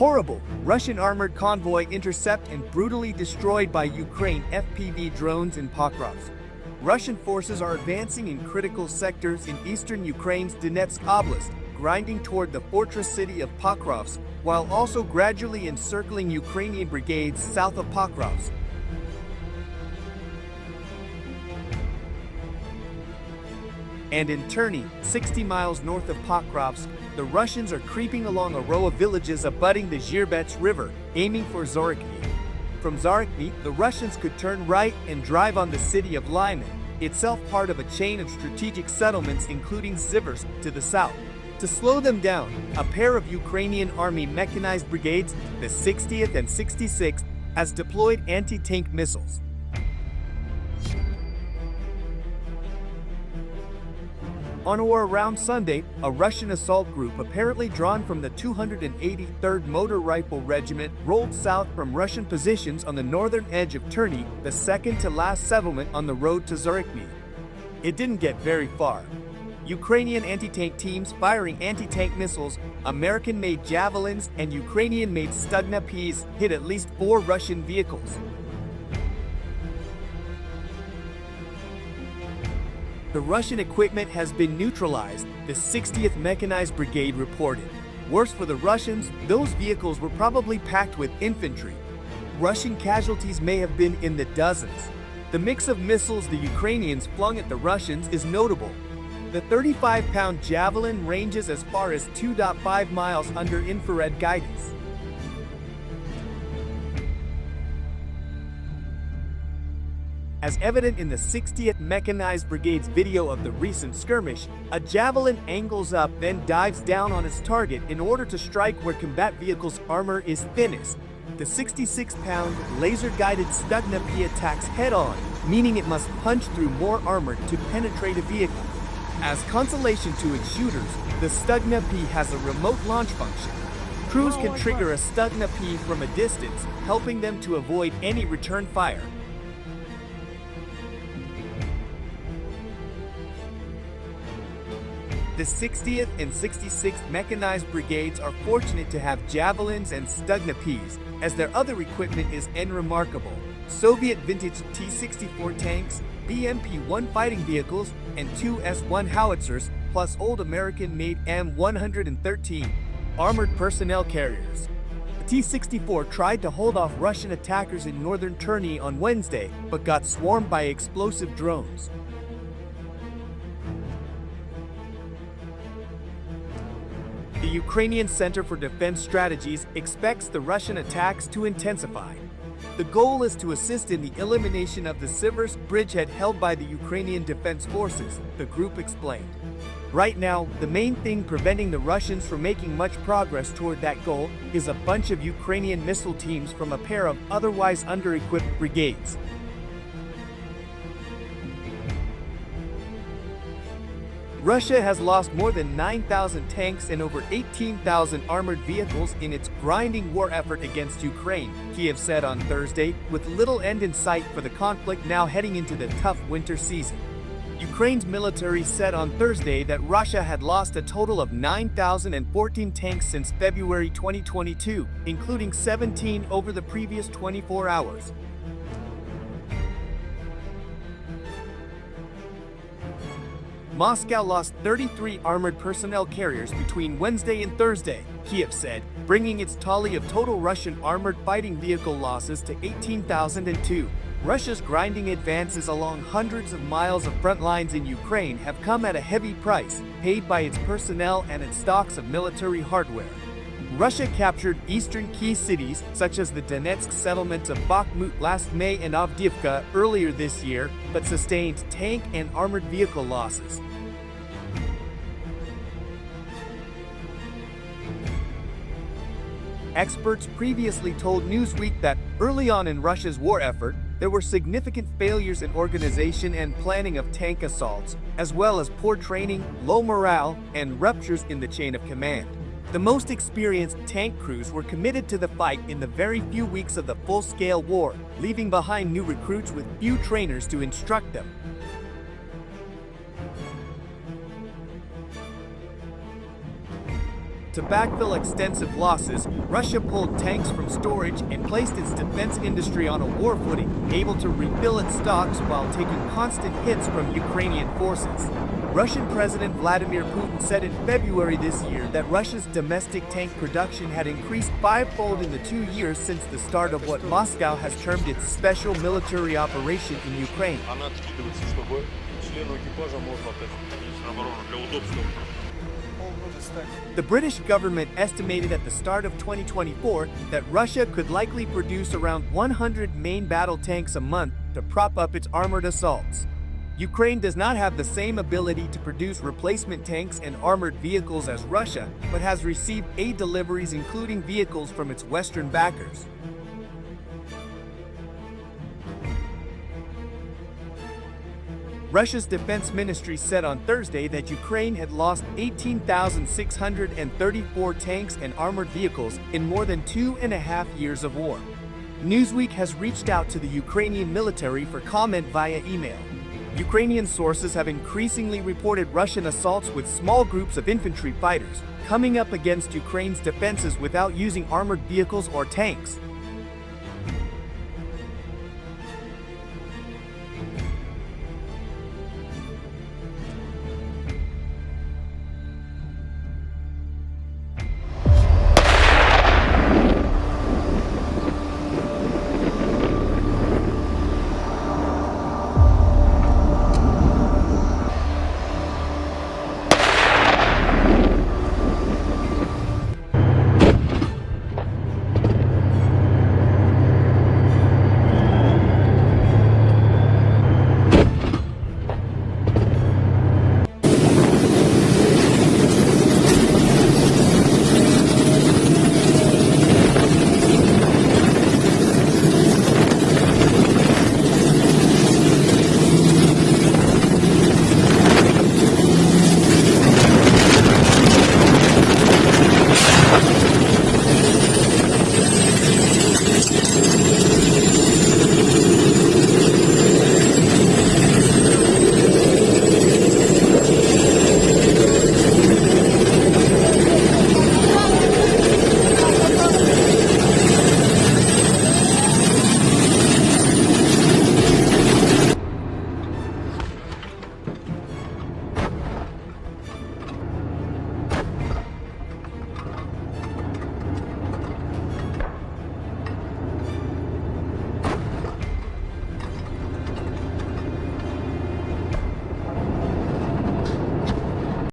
Horrible! Russian armored convoy intercept and brutally destroyed by Ukraine FPV drones in Pokrovsk. Russian forces are advancing in critical sectors in eastern Ukraine's Donetsk Oblast, grinding toward the fortress city of Pokrovsk, while also gradually encircling Ukrainian brigades south of Pokrovsk. And in Terny, 60 miles north of Pokrovsk, the Russians are creeping along a row of villages abutting the Zhirbets River, aiming for Zorykny. From Zorykny, the Russians could turn right and drive on the city of Lyman, itself part of a chain of strategic settlements including Siversk to the south. To slow them down, a pair of Ukrainian army mechanized brigades, the 60th and 66th, has deployed anti-tank missiles. On or around Sunday, a Russian assault group apparently drawn from the 283rd Motor Rifle Regiment rolled south from Russian positions on the northern edge of Terny, the second-to-last settlement on the road to Zorykny. It didn't get very far. Ukrainian anti-tank teams firing anti-tank missiles, American-made javelins, and Ukrainian-made Stugna-Ps hit at least 4 Russian vehicles. The Russian equipment has been neutralized, the 60th Mechanized Brigade reported. Worse for the Russians, those vehicles were probably packed with infantry. Russian casualties may have been in the dozens. The mix of missiles the Ukrainians flung at the Russians is notable. The 35-pound javelin ranges as far as 2.5 miles under infrared guidance. As evident in the 60th Mechanized Brigade's video of the recent skirmish, a javelin angles up then dives down on its target in order to strike where combat vehicle's armor is thinnest. The 66-pound laser-guided Stugna-P attacks head-on, meaning it must punch through more armor to penetrate a vehicle. As consolation to its shooters, the Stugna-P has a remote launch function. Crews can trigger a Stugna-P from a distance, helping them to avoid any return fire. The 60th and 66th Mechanized Brigades are fortunate to have javelins and Stugna-Ps, as their other equipment is unremarkable. Soviet vintage T-64 tanks, BMP-1 fighting vehicles, and 2 S-1 howitzers, plus old American-made M113 armored personnel carriers. The T-64 tried to hold off Russian attackers in northern Terny on Wednesday, but got swarmed by explosive drones. The Ukrainian Center for Defense Strategies expects the Russian attacks to intensify. The goal is to assist in the elimination of the Siversk bridgehead held by the Ukrainian Defense Forces, the group explained. Right now, the main thing preventing the Russians from making much progress toward that goal is a bunch of Ukrainian missile teams from a pair of otherwise under-equipped brigades. Russia has lost more than 9,000 tanks and over 18,000 armored vehicles in its grinding war effort against Ukraine, Kiev said on Thursday, with little end in sight for the conflict now heading into the tough winter season. Ukraine's military said on Thursday that Russia had lost a total of 9,014 tanks since February 2022, including 17 over the previous 24 hours. Moscow lost 33 armored personnel carriers between Wednesday and Thursday, Kiev said, bringing its tally of total Russian armored fighting vehicle losses to 18,002. Russia's grinding advances along hundreds of miles of front lines in Ukraine have come at a heavy price, paid by its personnel and its stocks of military hardware. Russia captured eastern key cities such as the Donetsk settlements of Bakhmut last May and Avdiivka earlier this year, but sustained tank and armored vehicle losses. Experts previously told Newsweek that early on in Russia's war effort, there were significant failures in organization and planning of tank assaults, as well as poor training, low morale, and ruptures in the chain of command. The most experienced tank crews were committed to the fight in the very few weeks of the full-scale war, leaving behind new recruits with few trainers to instruct them. To backfill extensive losses, Russia pulled tanks from storage and placed its defense industry on a war footing, able to refill its stocks while taking constant hits from Ukrainian forces. Russian President Vladimir Putin said in February this year that Russia's domestic tank production had increased fivefold in the 2 years since the start of what Moscow has termed its special military operation in Ukraine. The British government estimated at the start of 2024 that Russia could likely produce around 100 main battle tanks a month to prop up its armored assaults. Ukraine does not have the same ability to produce replacement tanks and armored vehicles as Russia, but has received aid deliveries including vehicles from its Western backers. Russia's defense ministry said on Thursday that Ukraine had lost 18,634 tanks and armored vehicles in more than 2.5 years of war. Newsweek has reached out to the Ukrainian military for comment via email. Ukrainian sources have increasingly reported Russian assaults with small groups of infantry fighters coming up against Ukraine's defenses without using armored vehicles or tanks.